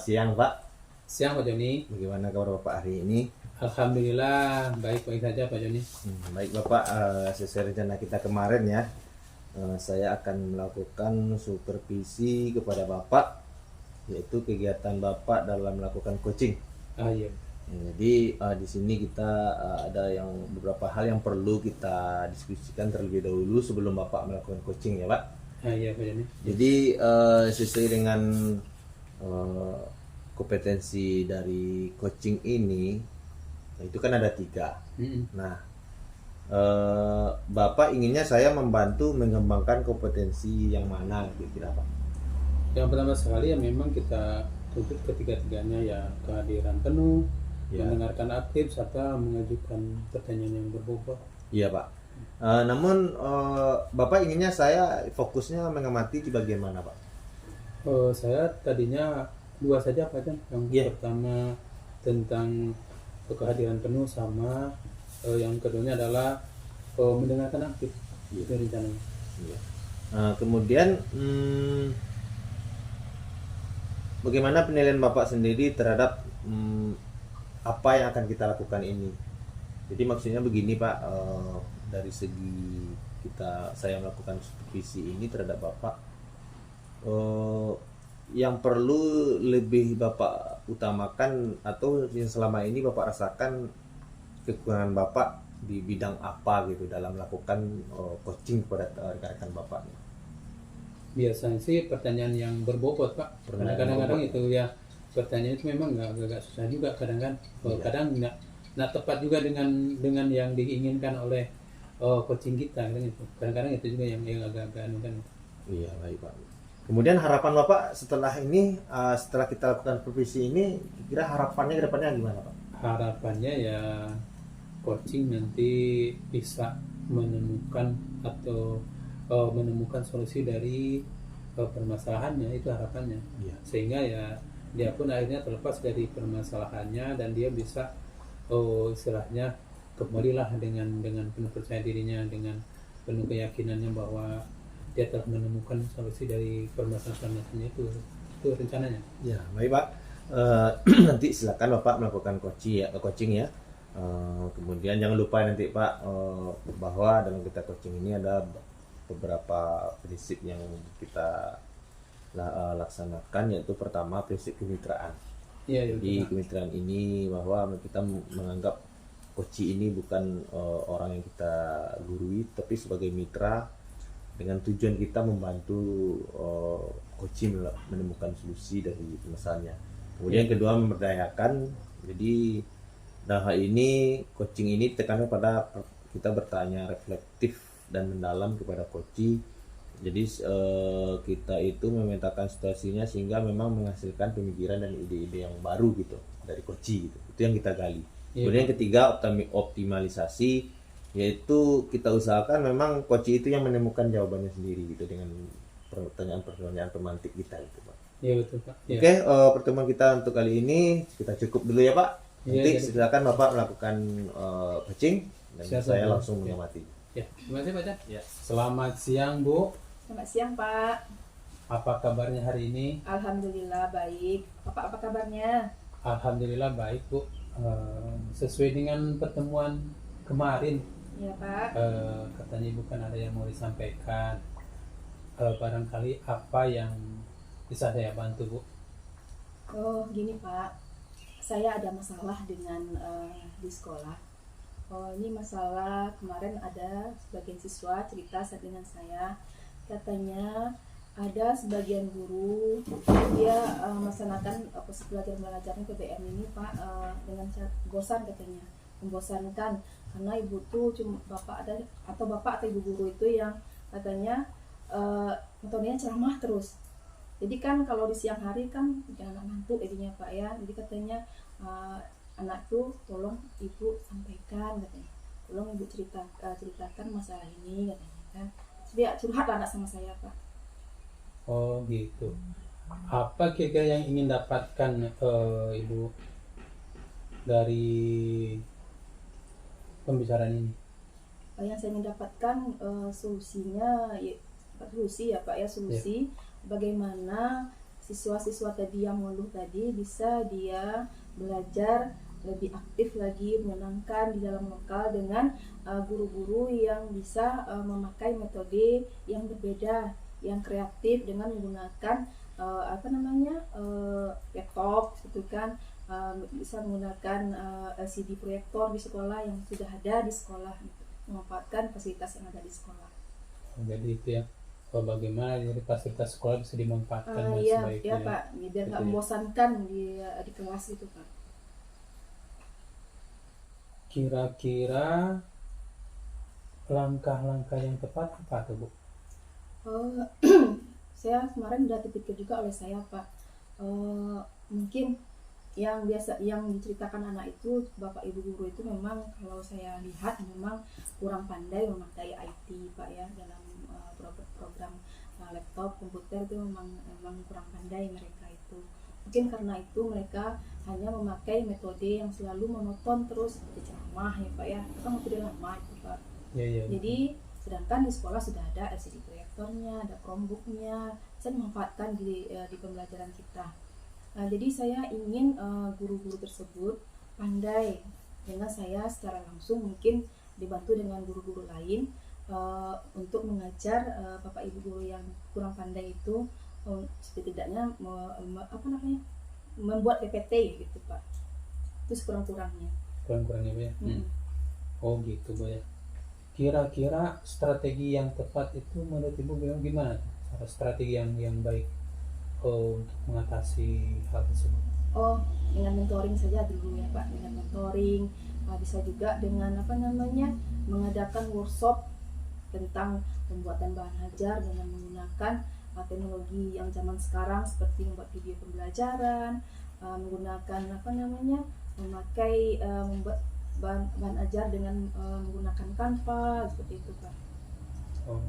siang Pak. Siang Pak Joni. Bagaimana kabar Bapak hari ini? Alhamdulillah baik-baik saja Pak Joni. Baik Bapak, sesuai rencana kita kemarin ya, saya akan melakukan supervisi kepada Bapak, yaitu kegiatan Bapak dalam melakukan coaching. Iya. Jadi di sini kita ada beberapa hal yang perlu kita diskusikan terlebih dahulu sebelum Bapak melakukan coaching ya Pak. Iya Pak Joni. Jadi sesuai dengan kompetensi dari coaching ini, itu kan ada 3. Nah, Bapak inginnya saya membantu mengembangkan kompetensi yang mana kira-kira Pak? Yang pertama sekali ya memang kita tuntut ketiga-tiganya ya kehadiran penuh, mendengarkan aktif serta mengajukan pertanyaan yang berbobot. Iya Pak. Namun Bapak inginnya saya fokusnya mengamati di bagian mana Pak? Saya tadinya 2 saja Pak Jan. Yang pertama tentang kehadiran penuh sama yang keduanya adalah mendengarkan aktif. Itu rencananya. Kemudian bagaimana penilaian Bapak sendiri terhadap apa yang akan kita lakukan ini? Jadi maksudnya begini Pak, dari segi saya melakukan supervisi ini terhadap Bapak, yang perlu lebih Bapak utamakan atau yang selama ini Bapak rasakan kekurangan Bapak di bidang apa gitu dalam melakukan coaching kepada rekan-rekan Bapak? Biasanya sih pertanyaan yang berbobot Pak. Kadang-kadang itu ya pertanyaan itu memang agak susah juga kadang-kadang. Kadang nggak tepat juga dengan yang diinginkan oleh coaching kita kadang-kadang itu juga yang agak-agak kan. Iya baik Pak. Kemudian harapan Bapak setelah ini, setelah kita lakukan supervisi ini, kira harapannya ke depannya gimana Pak? Harapannya ya coaching nanti bisa menemukan atau menemukan solusi dari permasalahannya, itu harapannya. Sehingga ya dia pun akhirnya terlepas dari permasalahannya dan dia bisa istilahnya kembalilah dengan penuh percaya dirinya, dengan penuh keyakinannya bahwa dia telah menemukan solusi dari permasalahannya itu rencananya. Ya baik Pak. Nanti silakan Bapak melakukan coaching ya. Kemudian jangan lupa nanti Pak, bahwa dalam kita coaching ini ada beberapa prinsip yang kita laksanakan, yaitu pertama prinsip kemitraan. Jadi kemitraan ini bahwa kita menganggap coach ini bukan orang yang kita gurui, tapi sebagai mitra dengan tujuan kita membantu coach menemukan solusi dari masalahnya. Kemudian yang kedua memberdayakan. Jadi dalam hal ini coaching ini tekannya pada kita bertanya reflektif dan mendalam kepada coach. Jadi kita itu memetakan situasinya sehingga memang menghasilkan pemikiran dan ide-ide yang baru gitu dari coach gitu. Itu yang kita gali. Kemudian yang ketiga optimalisasi, yaitu kita usahakan memang coach itu yang menemukan jawabannya sendiri gitu dengan pertanyaan-pertanyaan pemantik kita gitu Pak. Iya betul Pak. Oke, pertemuan kita untuk kali ini kita cukup dulu ya Pak. Nanti silakan Bapak melakukan coaching dan saya langsung mengamati. Ya, terima kasih Pak Jan. Ya. Selamat siang Bu. Selamat siang Pak. Apa kabarnya hari ini? Alhamdulillah baik. Bapak apa kabarnya? Alhamdulillah baik Bu. Sesuai dengan pertemuan kemarin, Iya Pak. katanya Ibu kan ada yang mau disampaikan. Barangkali apa yang bisa saya bantu Bu? Oh gini Pak, saya ada masalah dengan di sekolah. Ini masalah kemarin ada sebagian siswa cerita dengan saya, katanya ada sebagian guru dia melaksanakan proses belajar mengajarnya PBM ini Pak dengan bosan katanya, membosankan karena ibu tuh cuma bapak atau ibu guru itu yang katanya metodenya ceramah terus. Jadi kan kalau di siang hari kan jangan ngantuk intinya Pak ya. Jadi katanya anak tuh tolong ibu sampaikan katanya, tolong ibu ceritakan masalah ini katanya kan. Dia curhat anak sama saya Pak. Oh gitu. Apa kira-kira yang ingin dapatkan Ibu dari pembicaraan ini? Yang saya ingin dapatkan solusinya, solusi ya Pak ya, solusi bagaimana siswa-siswa tadi yang mengeluh tadi bisa dia belajar lebih aktif lagi, menyenangkan di dalam lokal dengan guru-guru yang bisa memakai metode yang berbeda, yang kreatif dengan menggunakan laptop gitu kan, bisa menggunakan LCD proyektor di sekolah yang sudah ada di sekolah, memanfaatkan fasilitas yang ada di sekolah. Jadi itu ya, bagaimana dari fasilitas sekolah bisa dimanfaatkan dengan Iya, sebaiknya. ya Pak, biar Gitu nggak ya. membosankan di kelas itu Pak. Kira-kira langkah-langkah yang tepat apa tuh Bu? Eh, saya kemarin udah dipikir juga oleh saya Pak. Mungkin yang diceritakan anak itu, bapak ibu guru itu memang kalau saya lihat memang kurang pandai memakai IT Pak ya, dalam program laptop komputer itu memang kurang pandai mereka itu. Mungkin karena itu mereka hanya memakai metode yang selalu monoton terus seperti ceramah ya Pak ya, itu kan metode lama itu Pak. Ya. Jadi sedangkan di sekolah sudah ada LCD proyektornya, ada Chromebooknya, bisa dimanfaatkan di pembelajaran kita. Nah, jadi saya ingin guru-guru tersebut pandai dengan saya secara langsung, mungkin dibantu dengan guru-guru lain untuk mengajar bapak ibu guru yang kurang pandai itu, setidaknya membuat PPT gitu Pak. Itu sekurang-kurangnya. Kurang-kurangnya Bu ya. Oh gitu Bu ya. Kira-kira strategi yang tepat itu menurut Ibu gimana? Strategi yang baik untuk mengatasi hal tersebut. Oh, dengan mentoring saja dulu ya Pak, dengan mentoring. Bisa juga dengan mengadakan workshop tentang pembuatan bahan ajar dengan menggunakan teknologi yang zaman sekarang seperti membuat video pembelajaran, menggunakan membuat bahan ajar dengan menggunakan Canva seperti itu Pak. Oh.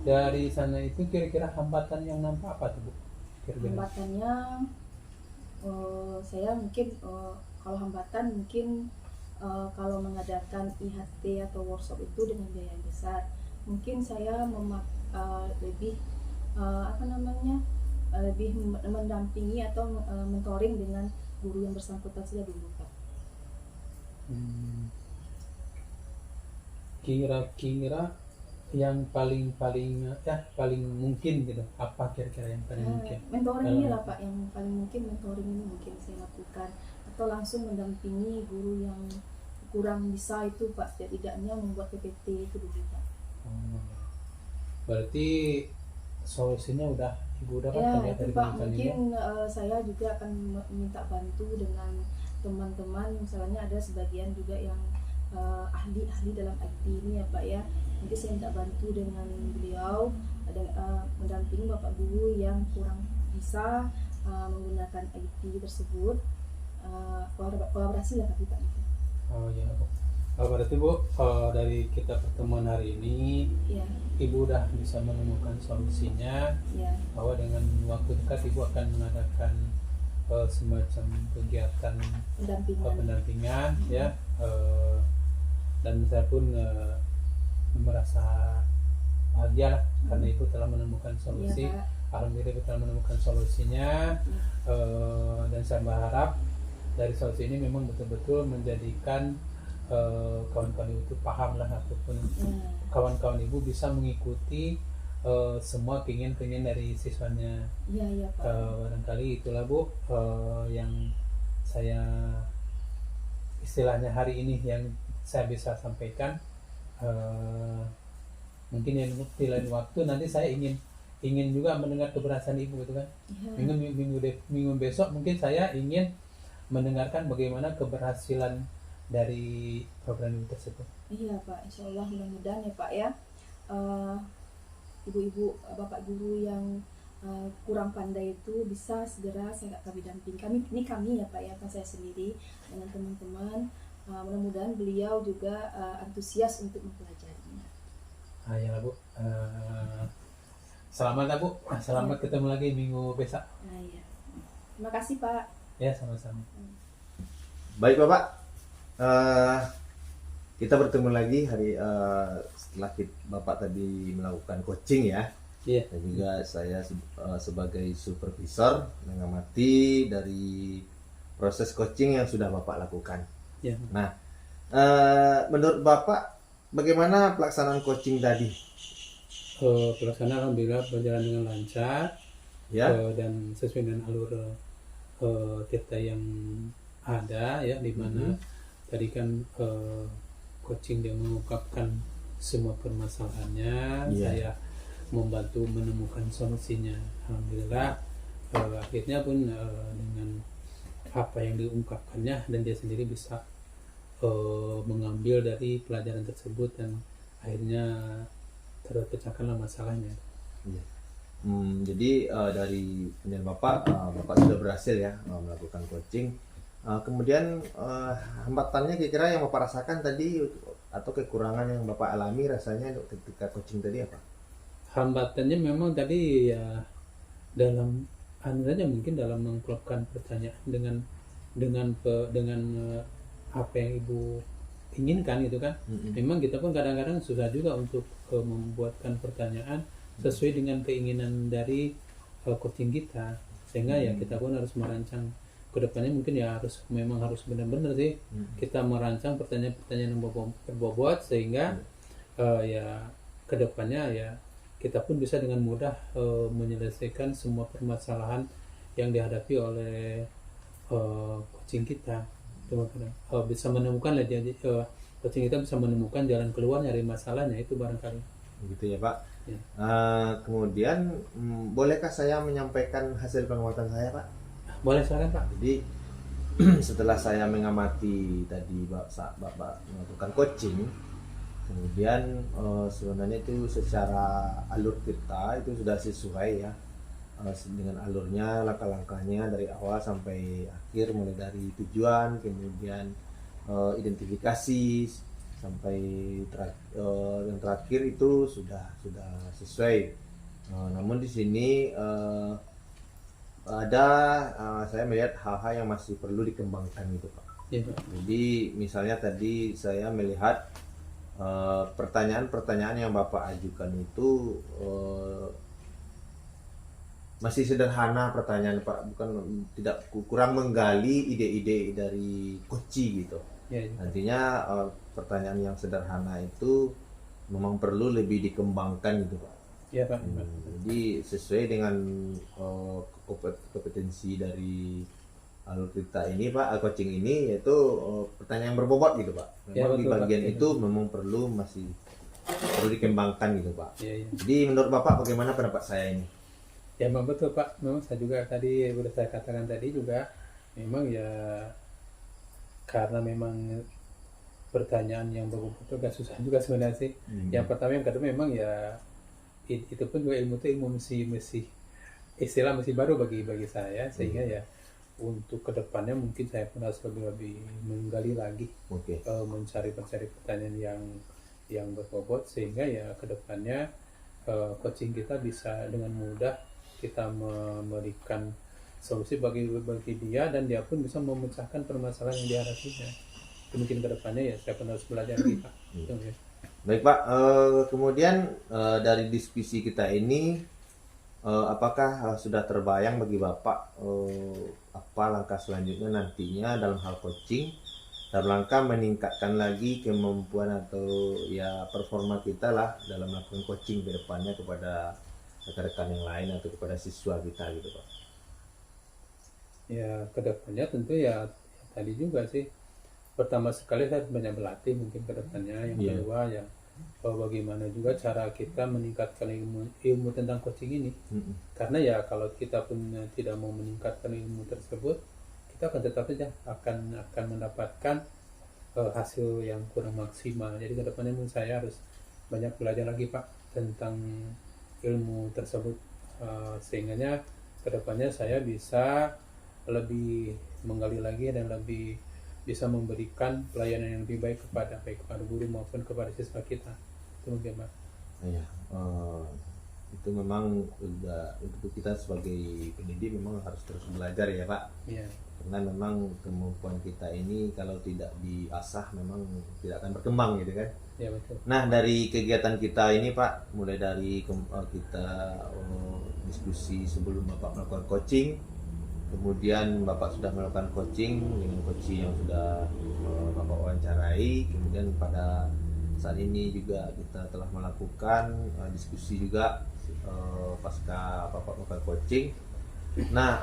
Dari sana itu kira-kira hambatan yang nampak apa tuh Bu? Kira-kira. Hambatannya saya mungkin kalau hambatan mungkin kalau mengadakan IHT atau workshop itu dengan biaya yang besar, mungkin saya lebih lebih mendampingi atau mentoring dengan guru yang bersangkutan saja dulu Pak. Kira-kira yang paling mungkin gitu, apa kira-kira yang paling mungkin? Mentoring ini lah Pak, yang paling mungkin mentoring ini mungkin saya lakukan, atau langsung mendampingi guru yang kurang bisa itu Pak, setidaknya membuat PPT itu dulu Pak. Berarti solusinya Ibu udah Ya kan itu dari Pak, penelitian mungkin ini? saya juga akan minta bantu dengan teman-teman, misalnya ada sebagian juga yang ahli dalam IT ini ya Pak ya. Nanti saya minta bantu dengan beliau, mendampingi bapak guru yang kurang bisa menggunakan IT tersebut, kolaborasi lah kita itu. Oh ya Bu. Berarti Bu, dari kita pertemuan hari ini, Ya, Ibu udah bisa menemukan solusinya, ya, bahwa dengan waktu dekat Ibu akan mengadakan semacam kegiatan pendampingan ya, dan saya pun merasa bahagia lah karena Ibu telah menemukan solusi. Ya, Alhamdulillah Ibu telah menemukan solusinya, dan saya berharap dari solusi ini memang betul-betul menjadikan kawan-kawan Ibu itu paham lah, ataupun kawan-kawan Ibu bisa mengikuti semua keinginan dari siswanya. ya, ya Pak. Barangkali itulah Bu yang saya istilahnya hari ini yang saya bisa sampaikan. Mungkin yang di lain waktu nanti saya ingin juga mendengar keberhasilan Ibu gitu kan. Ya. Minggu besok mungkin saya ingin mendengarkan bagaimana keberhasilan dari program Ibu tersebut. Iya Pak, insya Allah mudah-mudahan ya Pak ya, ibu-ibu bapak guru yang kurang pandai itu bisa segera kami damping. Kami ya Pak ya, kan saya sendiri dengan teman-teman, mudah-mudahan beliau juga antusias untuk mempelajarinya. Ya Bu, selamat lah Bu, selamat ketemu lagi minggu besok. Iya. Terima kasih Pak. Ya, sama-sama. Baik Bapak, kita bertemu lagi setelah Bapak tadi melakukan coaching ya. Iya. Dan juga saya sebagai supervisor mengamati dari proses coaching yang sudah Bapak lakukan. Iya. Nah, menurut Bapak bagaimana pelaksanaan coaching tadi? Pelaksanaan alhamdulillah berjalan dengan lancar, Ya, dan sesuai dengan alur kita yang ada ya, di mana tadi kan coaching dia mengungkapkan semua permasalahannya, Iya. saya membantu menemukan solusinya. Alhamdulillah akhirnya pun dengan apa yang diungkapkannya dan dia sendiri bisa mengambil dari pelajaran tersebut dan akhirnya terpecahkanlah masalahnya. Iya. Jadi dari penjelasan Bapak, Bapak sudah berhasil ya melakukan coaching. Kemudian hambatannya kira-kira yang Bapak rasakan tadi atau kekurangan yang Bapak alami rasanya ketika coaching tadi apa? Hambatannya memang tadi ya dalam saja mungkin dalam mengklopkan pertanyaan dengan apa yang ibu inginkan gitu kan. Memang kita pun kadang-kadang susah juga untuk membuatkan pertanyaan sesuai dengan keinginan dari coaching kita, sehingga ya kita pun harus merancang kedepannya. Mungkin ya memang harus benar-benar sih kita merancang pertanyaan-pertanyaan yang berbobot sehingga ya kedepannya ya kita pun bisa dengan mudah menyelesaikan semua permasalahan yang dihadapi oleh coaching kita. Bisa menemukan lah coaching kita bisa menemukan jalan keluar dari masalahnya itu barangkali. Begitu ya Pak. Ya. Kemudian bolehkah saya menyampaikan hasil pengamatan saya Pak? Boleh silakan Pak. Jadi setelah saya mengamati tadi Bapak melakukan coaching, kemudian sebenarnya itu secara alur kita itu sudah sesuai ya dengan alurnya, langkah-langkahnya dari awal sampai akhir, mulai dari tujuan, kemudian identifikasi sampai yang terakhir itu sudah sesuai. Namun di sini ada saya melihat hal-hal yang masih perlu dikembangkan gitu Pak. Ya, Pak. Jadi misalnya tadi saya melihat pertanyaan-pertanyaan yang Bapak ajukan itu masih sederhana pertanyaan Pak, bukan tidak kurang menggali ide-ide dari coaching gitu. Ya, ya. Nantinya pertanyaan yang sederhana itu memang perlu lebih dikembangkan gitu Pak. Ya, Pak. Jadi sesuai dengan kompetensi dari alur kita ini Pak, coaching ini yaitu pertanyaan yang berbobot gitu Pak. Ya, Memang di betul, bagian Pak. itu memang masih perlu dikembangkan gitu Pak. Ya, ya. Jadi menurut Bapak bagaimana pendapat saya ini? Ya, memang betul Pak. Memang saya juga tadi sudah saya katakan tadi juga memang ya karena memang pertanyaan yang berbobot itu agak susah juga sebenarnya sih. Yang pertama, yang kedua memang ya itu pun juga ilmu masih istilah masih baru bagi saya, sehingga ya untuk kedepannya mungkin saya pun harus lebih menggali lagi, mencari pertanyaan yang berbobot sehingga ya kedepannya coaching kita bisa dengan mudah kita memberikan solusi bagi dia dan dia pun bisa memecahkan permasalahan yang dihadapinya. Mungkin kedepannya ya saya pun harus belajar lagi Pak. Baik Pak, kemudian dari diskusi kita ini apakah sudah terbayang bagi Bapak apa langkah selanjutnya nantinya dalam hal coaching dalam rangka meningkatkan lagi kemampuan atau ya performa kita lah dalam melakukan coaching ke depannya kepada rekan-rekan yang lain atau kepada siswa kita gitu Pak? Ya kedepannya tentu ya tadi juga sih, pertama sekali saya banyak berlatih mungkin kedepannya. Yang kedua ya bagaimana juga cara kita meningkatkan ilmu tentang coaching ini. Karena ya kalau kita pun tidak mau meningkatkan ilmu tersebut, kita akan tetap saja akan mendapatkan hasil yang kurang maksimal. Jadi kedepannya menurut saya harus banyak belajar lagi Pak tentang ilmu tersebut, sehingga kedepannya saya bisa lebih menggali lagi dan lebih bisa memberikan pelayanan yang lebih baik kepada guru maupun kepada siswa kita. Itu mungkin Pak. Iya, itu memang untuk kita sebagai pendidik memang harus terus belajar ya Pak. Iya. Karena memang kemampuan kita ini kalau tidak diasah memang tidak akan berkembang gitu kan. Ya betul. Nah, dari kegiatan kita ini Pak, mulai dari kita diskusi sebelum Bapak melakukan coaching, kemudian Bapak sudah melakukan coaching dengan coach yang sudah Bapak wawancarai, kemudian pada saat ini juga kita telah melakukan diskusi juga pasca Bapak melakukan coaching. Nah,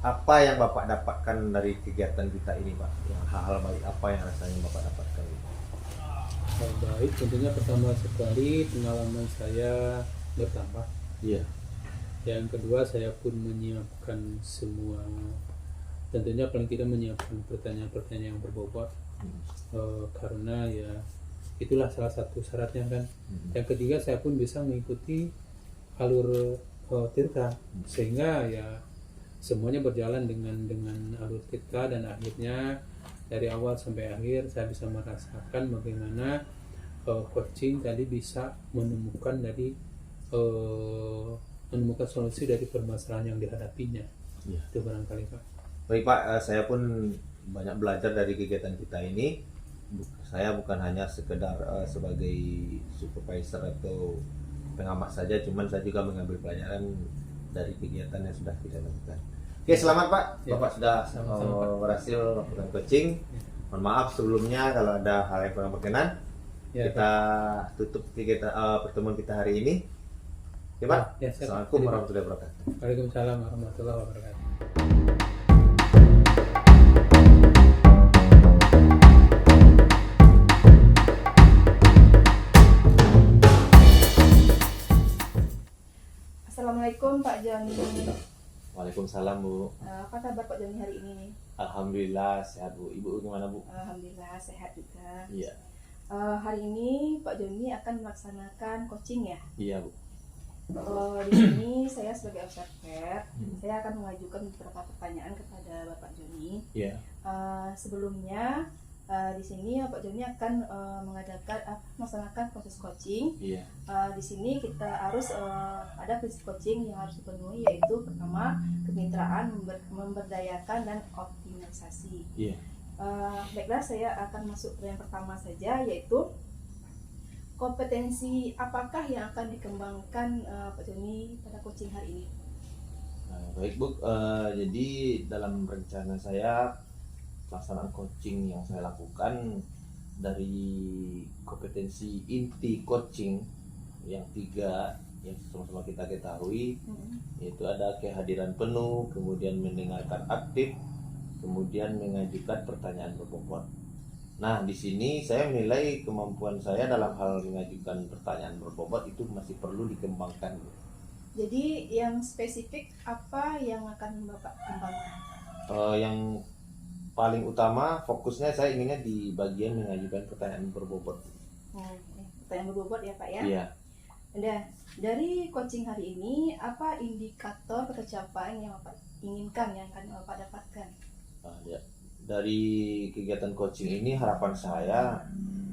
apa yang Bapak dapatkan dari kegiatan kita ini Pak? Yang hal-hal baik apa yang rasanya Bapak dapatkan? Baik, tentunya pertama sekali pengalaman saya bertambah. Iya. Yang kedua, saya pun menyiapkan semua, tentunya paling tidak menyiapkan pertanyaan-pertanyaan yang berbobot. Karena ya itulah salah satu syaratnya kan. Yang ketiga, saya pun bisa mengikuti alur Tirta, sehingga ya semuanya berjalan dengan alur Tirta, dan akhirnya dari awal sampai akhir saya bisa merasakan bagaimana coaching tadi bisa menemukan solusi dari permasalahan yang dihadapinya. Ya. Itu barangkali Pak. Baik Pak, saya pun banyak belajar dari kegiatan kita ini. Saya bukan hanya sekedar sebagai supervisor atau pengamat saja, cuman saya juga mengambil pelajaran dari kegiatan yang sudah kita lakukan. Oke, selamat Pak. Ya, Bapak sudah sama-sama, Pak. berhasil melakukan coaching. Mohon maaf sebelumnya kalau ada hal yang kurang berkenan. Ya, Kita tutup pertemuan kita hari ini. Oke Pak. Ya, siap. Assalamualaikum warahmatullahi wabarakatuh. Waalaikumsalam warahmatullahi wabarakatuh. Assalamualaikum Pak Joni. Waalaikumsalam Bu. Apa kabar Pak Joni hari ini? Alhamdulillah sehat Bu. Ibu gimana Bu? Alhamdulillah sehat juga. Iya. Hari ini Pak Joni akan melaksanakan coaching ya. Iya Bu. Di sini saya sebagai observer, saya akan mengajukan beberapa pertanyaan kepada Bapak Joni. Iya. Sebelumnya di sini Pak Joni akan melaksanakan proses coaching. Iya. Di sini kita harus ada prinsip coaching yang harus dipenuhi, yaitu pertama kemitraan, memberdayakan, dan optimalisasi. Iya. Baiklah, saya akan masuk ke yang pertama saja, yaitu kompetensi apakah yang akan dikembangkan Pak Joni pada coaching hari ini? Baik Bu, jadi dalam rencana saya pelaksanaan coaching yang saya lakukan dari kompetensi inti coaching yang 3 yang sama-sama kita ketahui, yaitu ada kehadiran penuh, kemudian mendengarkan aktif, kemudian mengajukan pertanyaan berbobot. Nah, di sini saya menilai kemampuan saya dalam hal mengajukan pertanyaan berbobot itu masih perlu dikembangkan. Jadi yang spesifik apa yang akan Bapak kembangkan? Yang paling utama fokusnya saya inginnya di bagian mengajukan pertanyaan berbobot. Pertanyaan berbobot ya Pak ya? Iya. Nah, dari coaching hari ini apa indikator pencapaian yang Bapak inginkan, yang akan Bapak dapatkan? Ya. Dari kegiatan coaching ini harapan saya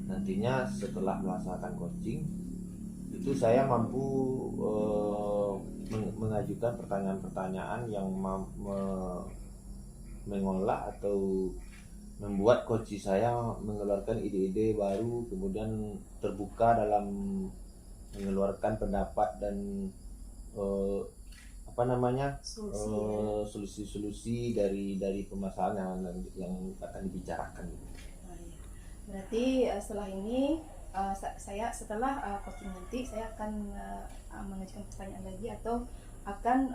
nantinya setelah melaksanakan coaching itu saya mampu mengajukan pertanyaan-pertanyaan yang mengolah atau membuat coach saya mengeluarkan ide-ide baru, kemudian terbuka dalam mengeluarkan pendapat dan solusi-solusi dari permasalahan yang akan dibicarakan. Berarti setelah ini saya setelah coaching nanti saya akan mengajukan pertanyaan lagi atau akan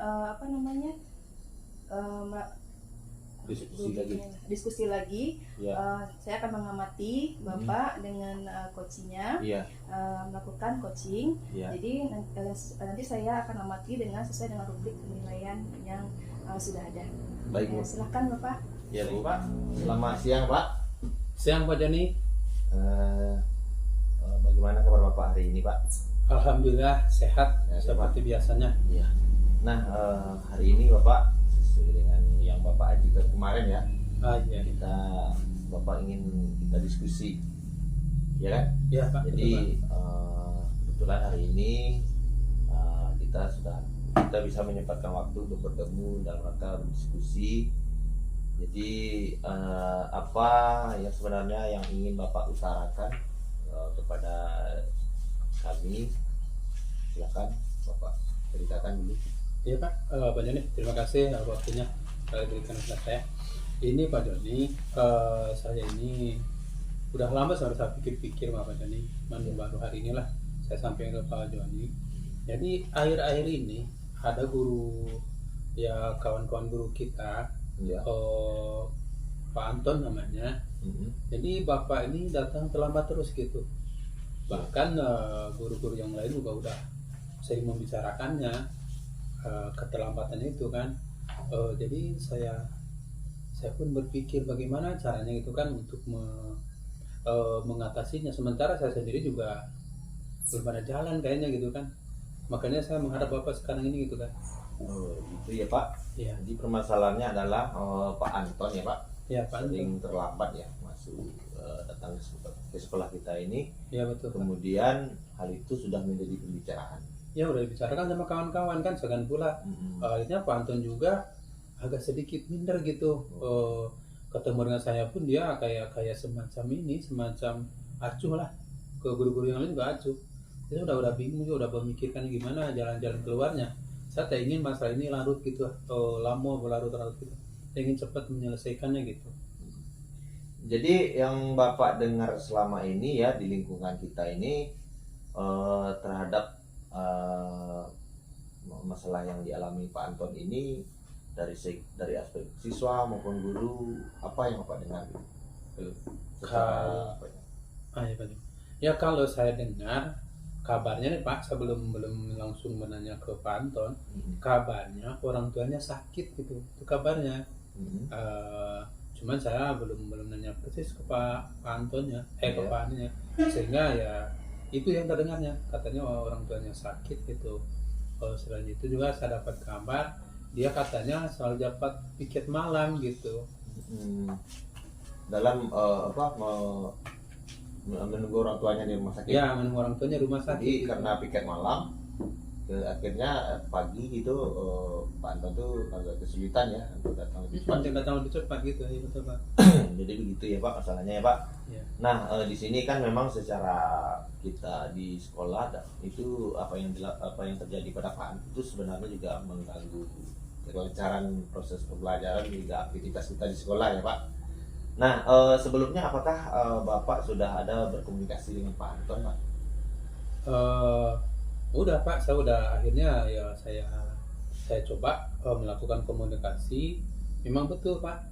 diskusi lagi. Ya. Saya akan mengamati Bapak dengan coachingnya, Ya. melakukan coaching. Ya. Jadi nanti saya akan amati sesuai dengan rubrik penilaian yang sudah ada. Baik Bu. Silahkan Bapak. Ya Bu Pak. Selamat siang Pak. Siang Pak Joni. Bagaimana kabar Bapak hari ini Pak? Alhamdulillah sehat Ya, seperti biasanya. Iya. Nah, hari ini Bapak sesuai dengan yang Bapak ajukan kemarin ya, Iya. Bapak ingin kita diskusi, ya kan? Ya Pak. Jadi kebetulan hari ini kita bisa menyempatkan waktu untuk bertemu dalam rangka berdiskusi. Jadi apa yang sebenarnya yang ingin Bapak utarakan kepada kami. Silakan Bapak ceritakan dulu. Iya Pak, Pak Joni, terima kasih waktunya diberikan kepada saya. Ini Pak Joni, saya ini udah lama saya pikir-pikir Pak Joni, baru hari inilah saya sampaikan ke Pak Joni. Jadi akhir-akhir ini ada guru, ya kawan-kawan guru kita, Ya. Pak Anton namanya. Jadi Bapak ini datang terlambat terus gitu. Bahkan guru-guru yang lain juga udah sering membicarakannya keterlambatan itu kan. Jadi saya pun berpikir bagaimana caranya itu kan untuk mengatasinya. Sementara saya sendiri juga belum ada jalan kayaknya gitu kan. Makanya saya menghadap Bapak sekarang ini gitu kan. Oh, gitu ya Pak. Iya. Jadi permasalahannya adalah Pak Anton ya Pak. Ya Pak. Sering terlambat ya masuk datang ke sekolah kita ini. Ya betul Pak. Kemudian hal itu sudah menjadi pembicaraan. Ya udah dibicarakan sama kawan-kawan kan, segan pula akhirnya Pak Anton juga agak sedikit minder gitu. Ketemu dengan saya pun dia kayak semacam acuh lah, ke guru-guru yang lain juga acuh. Dia udah bingung juga, udah memikirkan gimana jalan-jalan keluarnya. Saya tak ingin masalah ini larut gitu, atau lama berlarut-larut gitu. Saya ingin cepat menyelesaikannya gitu. Jadi yang Bapak dengar selama ini ya di lingkungan kita ini terhadap masalah yang dialami Pak Anton ini dari aspek siswa maupun guru, apa yang Bapak dengar gitu? Ya, Pak. Ya kalau saya dengar kabarnya nih Pak, saya belum langsung menanya ke Pak Anton. Kabarnya orang tuanya sakit gitu, itu kabarnya. Cuman saya belum nanya persis ke Pak Antonnya, ke Pak Aninya, sehingga ya itu yang terdengarnya, katanya orang tuanya sakit gitu. Selain itu juga saya dapat kabar dia katanya selalu dapat piket malam gitu. Dalam menunggu orang tuanya di rumah sakit. Ya, menunggu orang tuanya di rumah sakit. Jadi gitu. karena piket malam, akhirnya pagi gitu Pak Anton tuh agak kesulitan ya untuk datang lebih cepat. Datang lebih cepat gitu, ya betul Pak. Jadi begitu ya Pak masalahnya ya Pak. Ya. Nah di sini kan memang secara kita di sekolah itu apa yang terjadi pada Pak Anton itu sebenarnya juga mengganggu kelancaran proses pembelajaran juga aktivitas kita di sekolah ya Pak. Nah sebelumnya apakah Bapak sudah ada berkomunikasi dengan Pak Anton Pak? Udah Pak, saya udah akhirnya ya saya coba melakukan komunikasi. Memang betul Pak.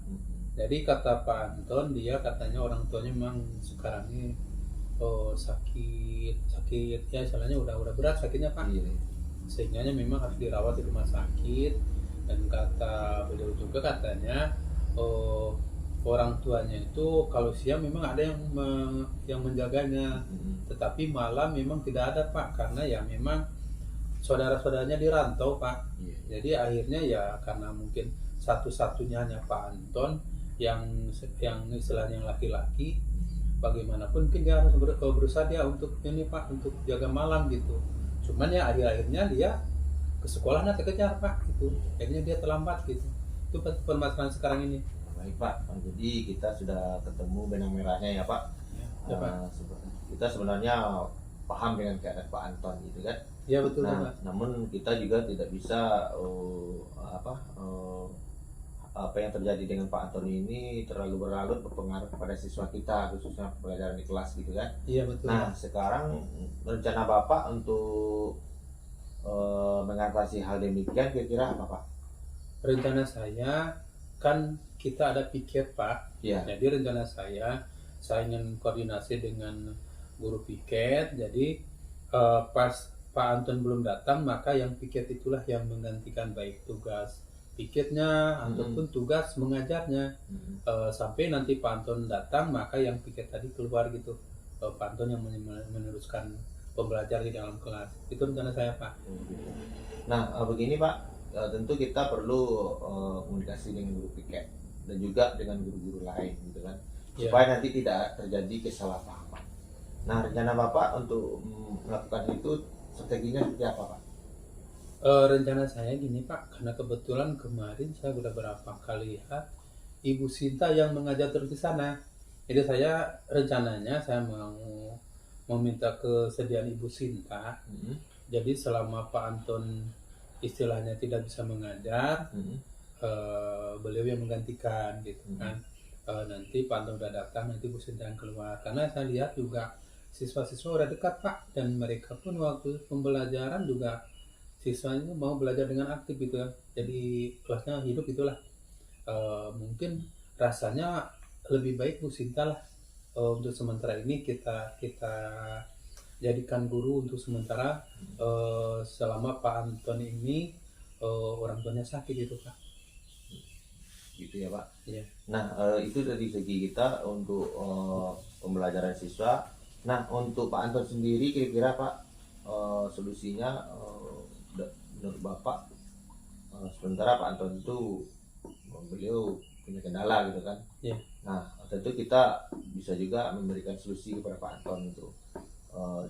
Jadi kata Pak Anton, dia katanya orang tuanya memang sekarang ini sakit ya, istilahnya udah berat sakitnya Pak. Iya. Sehingga memang harus dirawat di rumah sakit. Dan kata beliau juga katanya orang tuanya itu kalau siang memang ada yang menjaganya, tetapi malam memang tidak ada Pak, karena ya memang saudara-saudaranya di rantau Pak. Jadi akhirnya ya karena mungkin satu-satunya hanya Pak Anton yang istilahnya yang laki-laki, bagaimanapun mungkin dia harus berusaha dia untuk ini Pak, untuk jaga malam gitu. Cuman ya akhir-akhirnya dia ke sekolah nanti kejar Pak gitu, akhirnya dia terlambat gitu. Itu permasalahan sekarang ini. Baik Pak, jadi kita sudah ketemu benang merahnya ya Pak. Ya, Pak. Kita sebenarnya paham dengan keadaan Pak Anton gitu kan. Ya betul Nah, Pak. namun kita juga tidak bisa apa yang terjadi dengan Pak Anton ini terlalu berlarut berpengaruh kepada siswa kita, khususnya pelajaran di kelas gitu kan. Iya betul. Nah, sekarang rencana Bapak untuk mengatasi hal demikian kira-kira apa Pak? Rencana saya kan kita ada piket Pak. Ya. Jadi rencana saya ingin koordinasi dengan guru piket. Jadi pas Pak Anton belum datang, maka yang piket itulah yang menggantikan baik tugas piketnya ataupun tugas mengajarnya. Sampai nanti Pak Anton datang, maka yang piket tadi keluar gitu. Pak Anton yang meneruskan pembelajaran di dalam kelas. Itu rencana saya Pak. Nah begini Pak, tentu kita perlu komunikasi dengan guru piket dan juga dengan guru-guru lain gitu kan, supaya nanti tidak terjadi kesalahpahaman. Nah rencana Bapak untuk melakukan itu strateginya seperti apa Pak? Rencana saya gini Pak, karena kebetulan kemarin saya sudah berapa kali lihat Ibu Sinta yang mengajar terus di sana. Jadi saya rencananya saya mau meminta kesediaan Ibu Sinta. Hmm. Jadi selama Pak Anton istilahnya tidak bisa mengajar, Hmm. beliau yang menggantikan gitu Hmm. kan. Nanti Pak Anton udah datang, nanti Bu Sinta yang keluar. Karena saya lihat juga siswa-siswa udah dekat Pak, dan mereka pun waktu pembelajaran juga siswanya mau belajar dengan aktif gitu ya. Jadi kelasnya hidup itulah. Mungkin rasanya lebih baik Bu Sinta lah, untuk sementara ini kita jadikan guru untuk sementara, selama Pak Anton ini orang tuanya sakit gitu Pak. Gitu ya Pak. Iya. Nah, itu dari segi kita untuk pembelajaran siswa. Nah, untuk Pak Anton sendiri kira-kira Pak, solusinya menurut Bapak, sementara Pak Anton itu beliau punya kendala gitu kan. Iya. Nah, tentu kita bisa juga memberikan solusi kepada Pak Anton itu.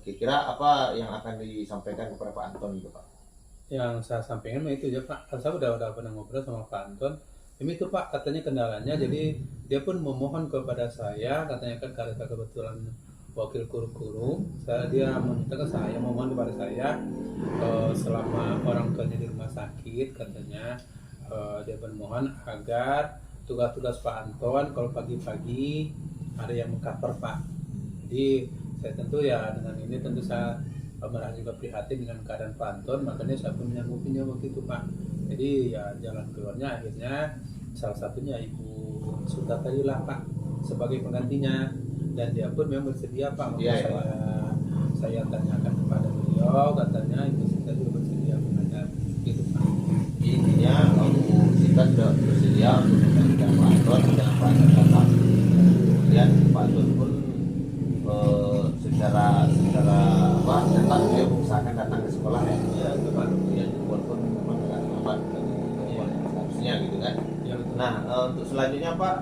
Kira-kira apa yang akan disampaikan kepada Pak Anton gitu Pak? Yang saya sampaikan mah itu aja Pak. Saya udah pernah ngobrol sama Pak Anton. Ini tuh Pak katanya kendalanya, jadi dia pun memohon kepada saya, katanya kan karena saya kebetulan wakil guru, dia meminta ke saya, memohon kepada saya, selama orang tuanya di rumah sakit, katanya dia bermohon agar tugas-tugas Pak Anton kalau pagi-pagi ada yang mengcover Pak. Jadi saya tentu ya dengan ini tentu saya merasa juga prihatin dengan keadaan Pak Anton, makanya saya pun menyanggupinya waktu itu Pak. Jadi ya jalan keluarnya akhirnya salah satunya Ibu Suta tadi lah Pak sebagai penggantinya, dan dia pun memang bersedia Pak. Waktu saya tanyakan kepada beliau, katanya Ibu Suta juga bersedia mengajar gitu Pak. Intinya Ibu Sinta sudah bersedia untuk menggantikan Pak Anton dengan Pak Anton datang. Kemudian Pak Anton pun secara apa tetap beliau mengusahakan datang ke sekolah ya. Ya itu Pak. Kemudian walaupun memang agak lambat harusnya gitu kan. Ya, betul. Nah, untuk selanjutnya Pak,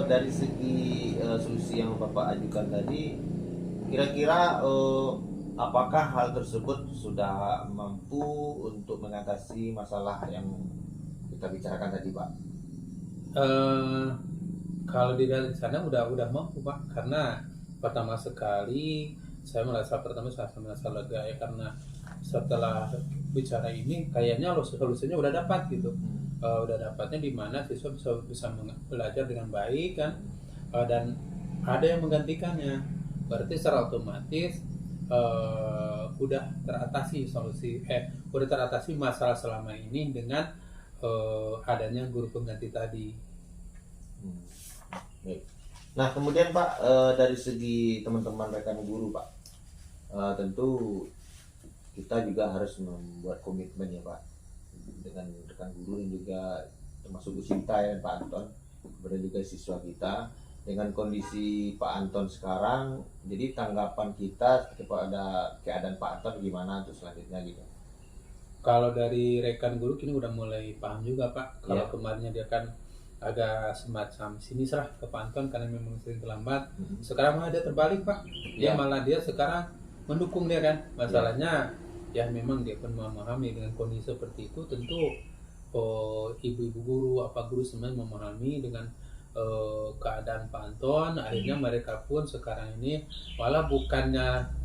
dari segi solusi yang Bapak ajukan tadi, kira-kira apakah hal tersebut sudah mampu untuk mengatasi masalah yang kita bicarakan tadi Pak? Kalau di sana udah mampu Pak, karena pertama sekali saya merasa lega ya, karena setelah bicara ini kayaknya solusinya udah dapat gitu. Udah dapatnya di mana siswa bisa belajar dengan baik kan, dan ada yang menggantikannya, berarti secara otomatis udah teratasi masalah selama ini dengan adanya guru pengganti tadi. Baik. Nah kemudian Pak, dari segi teman-teman rekan guru Pak, tentu kita juga harus membuat komitmen ya Pak dengan rekan guru dan juga termasuk Bu Sinta dan Pak Anton, kemudian juga siswa kita dengan kondisi Pak Anton sekarang. Jadi tanggapan kita kepada keadaan Pak Anton gimana untuk selanjutnya gitu? Kalau dari rekan guru kini udah mulai paham juga Pak. Kalau kemarinnya dia kan agak semacam sinis lah ke Pak Anton karena memang sering terlambat. Sekarang malah dia terbalik Pak. Dia malah dia sekarang mendukung dia kan. Masalahnya ya memang dia pun memahami dengan kondisi seperti itu. Tentu ibu-ibu guru, guru semuanya memahami dengan keadaan Pak Anton. Akhirnya mereka pun sekarang ini malah bukannya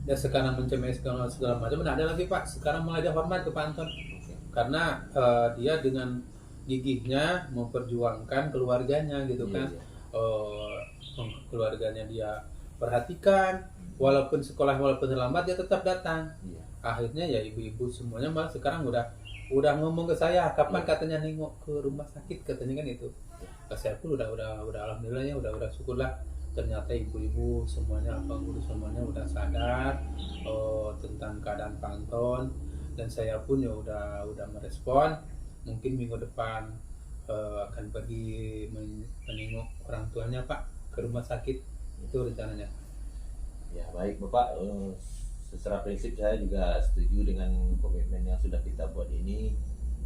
dia sekarang mencemeh segala macam, ada lagi Pak. Sekarang malah dia hormat ke Pak Anton karena dia dengan gigihnya memperjuangkan keluarganya gitu kan. Keluarganya dia perhatikan, walaupun terlambat dia tetap datang. Akhirnya ya ibu-ibu semuanya malah sekarang udah ngomong ke saya, kapan katanya nengok ke rumah sakit, katanya kan itu. Saya pun udah alhamdulillah ya, udah syukurlah. Ternyata ibu-ibu semuanya, guru semuanya udah sadar tentang keadaan Pak Anton, dan saya pun ya udah merespon. Mungkin minggu depan akan pergi menengok orang tuanya Pak ke rumah sakit, itu rencananya. Ya baik Bapak, secara prinsip saya juga setuju dengan komitmen yang sudah kita buat ini.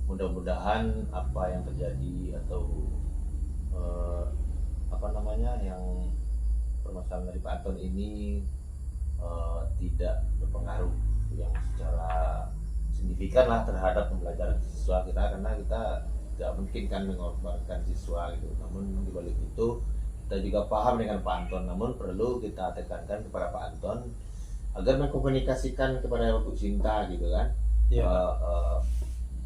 Mudah-mudahan apa yang terjadi atau yang permasalahan dari Pak Anton ini tidak berpengaruh yang secara signifikan lah terhadap pembelajaran siswa kita, karena kita tidak mungkin kan mengorbankan siswa gitu. Namun di balik itu kita juga paham dengan Pak Anton, namun perlu kita tekankan kepada Pak Anton agar mengkomunikasikan kepada Bu Sinta gitu kan, Ya.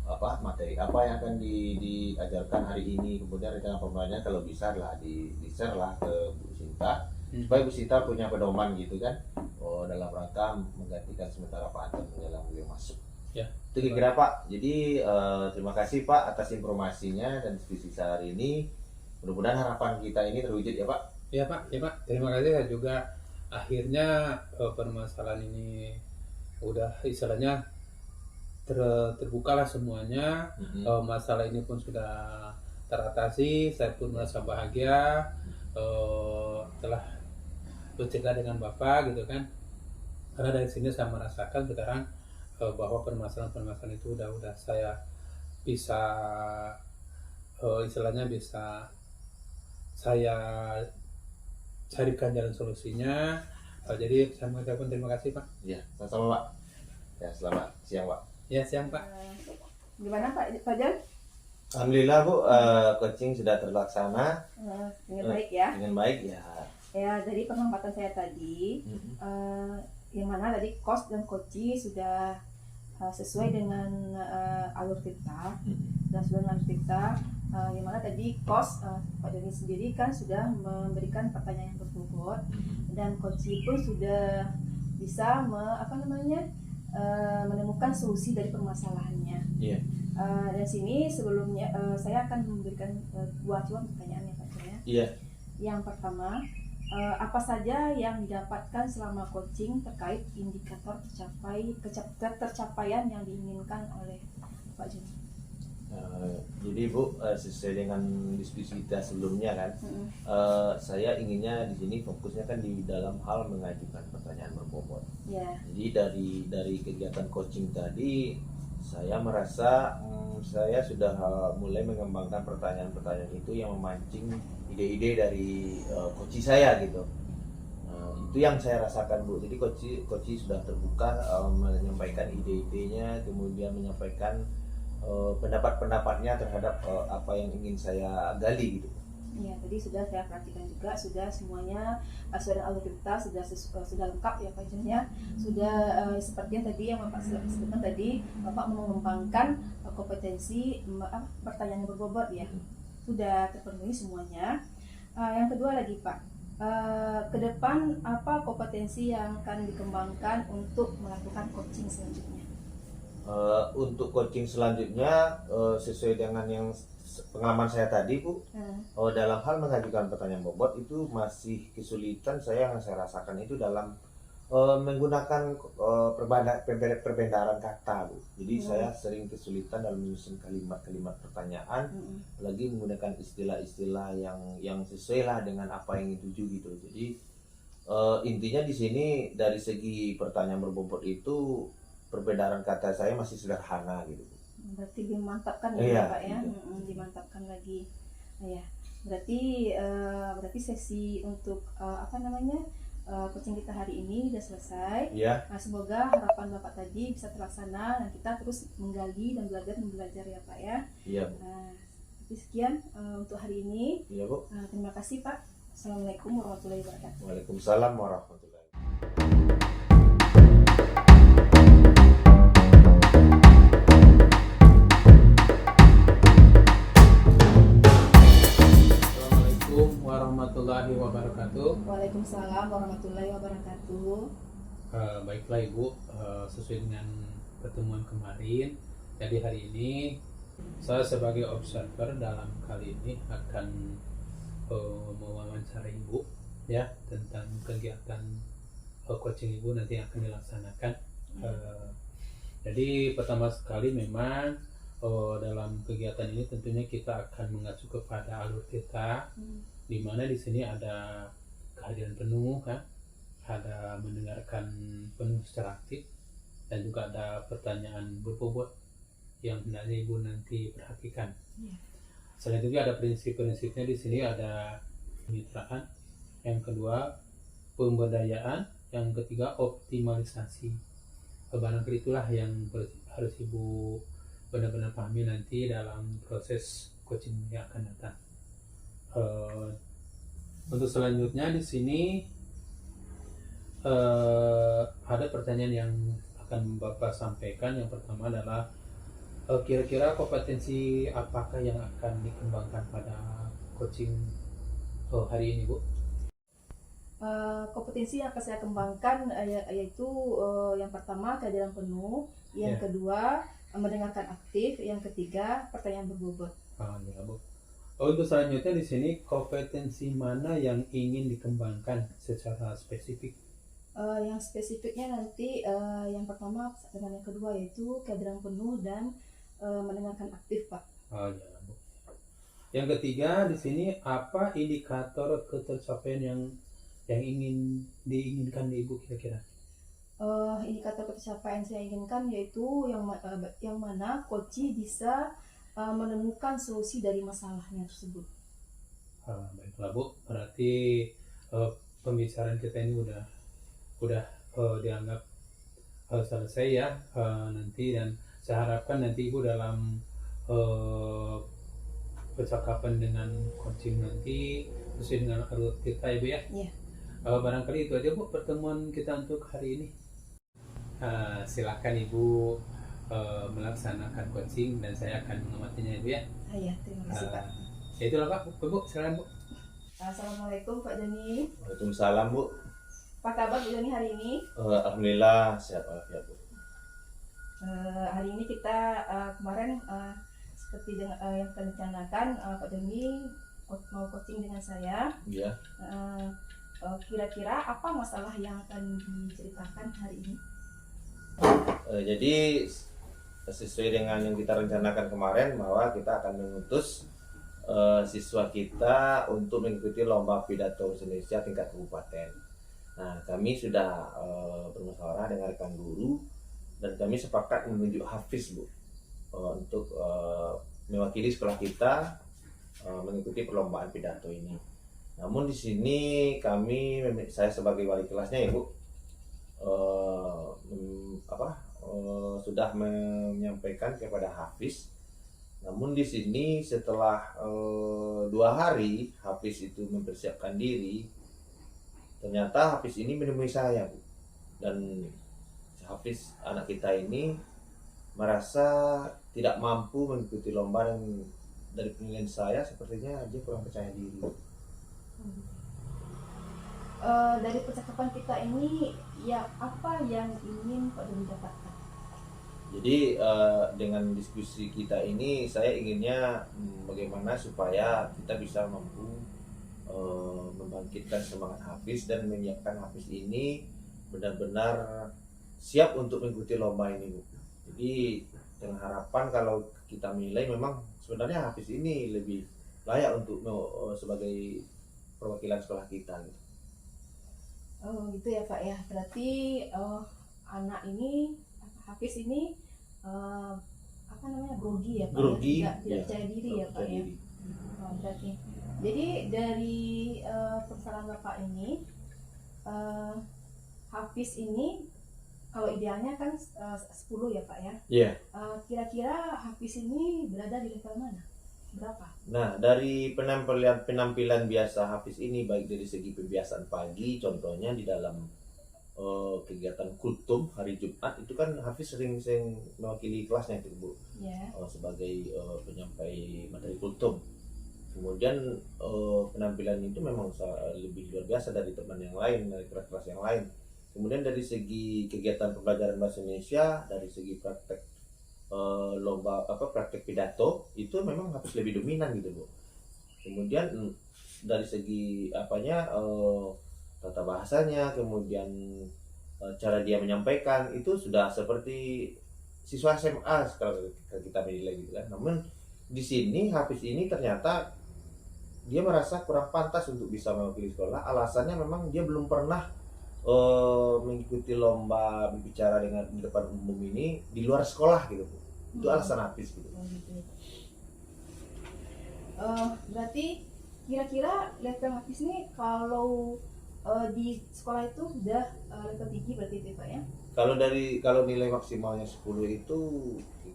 apa materi apa yang akan diajarkan hari ini, kemudian rencana pembelajarannya kalau bisa lah di-share lah ke Bu Sinta supaya Bu Sinta punya pedoman gitu kan, dalam rangka menggantikan sementara Pak Anton menjelang beliau masuk. Ya. Itu kira-kira Pak. Jadi terima kasih Pak atas informasinya dan diskusi hari ini. Mudah-mudahan harapan kita ini terwujud ya Pak. Ya Pak, terima kasih. Saya juga akhirnya permasalahan ini udah istilahnya terbukalah semuanya. Masalah ini pun sudah teratasi. Saya pun merasa bahagia telah bercerita dengan Bapak gitu kan. Karena dari sini saya merasakan sekarang bahwa permasalahan itu udah saya bisa istilahnya bisa saya carikan jalan solusinya. Jadi saya mengucapkan terima kasih Pak. Iya, sama-sama Pak. Ya, selamat siang Pak. Ya siang Pak. Gimana Pak Fajar? Alhamdulillah Bu, coaching sudah terlaksana Dengan baik ya. dengan baik ya. Ya, dari pengamatan saya tadi, yang mana tadi cost dan coaching sudah sesuai dengan alur kita dan sudah dengan alur kita, yang mana tadi cost Pak Doni sendiri kan sudah memberikan pertanyaan yang berbobot dan coaching pun sudah bisa menemukan solusi dari permasalahannya. Iya. Dan sini sebelumnya saya akan memberikan dua pertanyaan ya Pak ya. Iya. Yang pertama, apa saja yang didapatkan selama coaching terkait indikator tercapaian yang diinginkan oleh Pak Joni? Jadi Bu, sesuai dengan diskusi kita sebelumnya kan, saya inginnya di sini fokusnya kan di dalam hal mengajukan pertanyaan berbobot. Ya. Jadi dari kegiatan coaching tadi, saya merasa saya sudah mulai mengembangkan pertanyaan-pertanyaan itu yang memancing ide-ide dari coaching saya gitu. Itu yang saya rasakan Bu. Jadi coaching sudah terbuka menyampaikan ide-idenya, kemudian menyampaikan pendapat-pendapatnya terhadap apa yang ingin saya gali gitu. Ya, tadi sudah saya perhatikan juga, sudah semuanya sudah alur kita sudah lengkap ya Pak Joni ya. Sudah seperti yang tadi yang Bapak sebutkan tadi, Bapak mengembangkan kompetensi pertanyaan yang berbobot ya. Sudah terpenuhi semuanya. Yang kedua lagi Pak, ke depan apa kompetensi yang akan dikembangkan untuk melakukan coaching selanjutnya? Untuk coaching selanjutnya sesuai dengan yang pengalaman saya tadi Bu, dalam hal mengajukan pertanyaan bobot itu masih kesulitan yang saya rasakan itu dalam menggunakan perbendaharaan kata Bu. Jadi saya sering kesulitan dalam menyusun kalimat-kalimat pertanyaan, lagi menggunakan istilah-istilah yang sesuai lah dengan apa yang dituju gitu. Jadi intinya di sini dari segi pertanyaan berbobot itu perbedaan kata saya masih sederhana gitu. Berarti dimantapkan ya Pak ya, gitu. Dimantapkan lagi. Ya, berarti sesi untuk coaching kita hari ini sudah selesai. Iya. Nah, semoga harapan Bapak tadi bisa terlaksana dan kita terus menggali dan belajar ya Pak ya. Iya Bu. Nah, sekian untuk hari ini. Iya Bu. Terima kasih Pak. Assalamualaikum warahmatullahi wabarakatuh. Waalaikumsalam warahmatullahi wabarakatuh. Warahmatullahi wabarakatuh. Waalaikumsalam warahmatullahi wabarakatuh. Baiklah Ibu, sesuai dengan pertemuan kemarin, jadi hari ini saya sebagai observer dalam kali ini akan mewawancara Ibu ya tentang kegiatan coaching Ibu nanti yang akan dilaksanakan. Jadi pertama sekali memang dalam kegiatan ini tentunya kita akan mengacu kepada alur kita, di mana di sini ada kehadiran penuh kan, ada mendengarkan penuh secara aktif, dan juga ada pertanyaan berbobot yang hendaknya Ibu nanti perhatikan. Selain itu ada prinsip-prinsipnya, di sini ada kemitraan, yang kedua pemberdayaan, yang ketiga optimalisasi. Barangkali itulah yang harus Ibu benar-benar pahami nanti dalam proses coaching yang akan datang. Untuk selanjutnya di sini ada pertanyaan yang akan Bapak sampaikan. Yang pertama adalah kira-kira kompetensi apakah yang akan dikembangkan pada coaching hari ini, Bu? Kompetensi yang akan saya kembangkan yaitu yang pertama kehadiran penuh, yang Ya. kedua mendengarkan aktif, yang ketiga pertanyaan berbobot. Ya, Bu. Untuk selanjutnya di sini kompetensi mana yang ingin dikembangkan secara spesifik? Yang spesifiknya nanti yang pertama dengan yang kedua yaitu kehadiran penuh dan mendengarkan aktif, Pak. Ya, Bu. Yang ketiga di sini apa indikator ketercapaian yang ingin diinginkan di Ibu kira-kira? Indikator pencapaian saya inginkan yaitu yang mana coach bisa menemukan solusi dari masalahnya tersebut. Baiklah, Bu, berarti pembicaraan kita ini udah dianggap selesai ya nanti, dan saya harapkan nanti Ibu dalam percakapan dengan coaching nanti sesuai dengan alur kita ya, Bu ya. Iya. Barangkali itu aja, Bu, pertemuan kita untuk hari ini. Silakan Ibu melaksanakan coaching dan saya akan mengamatinya, Ibu ya. Iya, terima kasih, Pak. Ya itulah, Pak. Bu, silakan, Bu. Assalamualaikum Pak Joni. Waalaikumsalam, Bu. Apa kabar Bu Joni hari ini? Alhamdulillah sehat walafiat, Bu. Hari ini kita kemarin seperti yang kita rencanakan, Pak Joni mau coaching dengan saya. Iya. Kira-kira apa masalah yang akan diceritakan hari ini? Jadi sesuai dengan yang kita rencanakan kemarin bahwa kita akan mengutus siswa kita untuk mengikuti lomba pidato bahasa Indonesia tingkat kabupaten. Nah, kami sudah bermusyawarah dengan rekan guru dan kami sepakat menunjuk Hafiz, Bu, untuk mewakili sekolah kita mengikuti perlombaan pidato ini. Namun di sini saya sebagai wali kelasnya ya, Bu, sudah menyampaikan kepada Hafiz. Namun di sini setelah 2 hari Hafiz itu mempersiapkan diri, ternyata Hafiz ini menemui saya, Bu. Dan Hafiz anak kita ini merasa tidak mampu mengikuti lomba, dan dari penilaian saya sepertinya dia kurang percaya diri. Dari percakapan kita ini, ya apa yang ingin Pak Joni dapatkan? Jadi dengan diskusi kita ini saya inginnya bagaimana supaya kita bisa mampu membangkitkan semangat Hafiz dan menyiapkan Hafiz ini benar-benar siap untuk mengikuti lomba ini, Bu. Jadi dengan harapan kalau kita menilai memang sebenarnya Hafiz ini lebih layak untuk sebagai perwakilan sekolah kita gitu. Oh gitu ya Pak ya. Berarti anak ini Hafiz ini grogi ya Pak, Grogi, ya? Tidak percaya diri ya Pak ya. Berarti jadi dari permasalahan Bapak ini, Hafiz ini kalau idealnya kan 10 ya Pak ya. Iya. Kira-kira Hafiz ini berada di level mana? Berapa? Nah, dari penampilan biasa Hafiz ini, baik dari segi pembiasaan pagi, contohnya di dalam kegiatan kultum hari Jumat itu kan Hafiz sering mewakili kelasnya itu, Bu. Ya. Sebagai penyampai materi kultum. Kemudian penampilan itu memang lebih luar biasa dari teman yang lain, dari kelas-kelas yang lain. Kemudian dari segi kegiatan pembelajaran bahasa Indonesia, dari segi praktek praktek pidato itu memang Hafiz lebih dominan gitu, Bu. Kemudian dari segi tata bahasanya, kemudian cara dia menyampaikan itu sudah seperti siswa SMA kalau kita menilai gitu kan. Namun di sini Hafiz ini ternyata dia merasa kurang pantas untuk bisa mewakili sekolah. Alasannya memang dia belum pernah mengikuti lomba berbicara di depan umum ini di luar sekolah gitu, Bu. Itu alasan Hafiz gitu. Berarti kira-kira level Hafiz ini kalau di sekolah itu sudah level tinggi berarti itu Pak ya? Kalau nilai maksimalnya 10 itu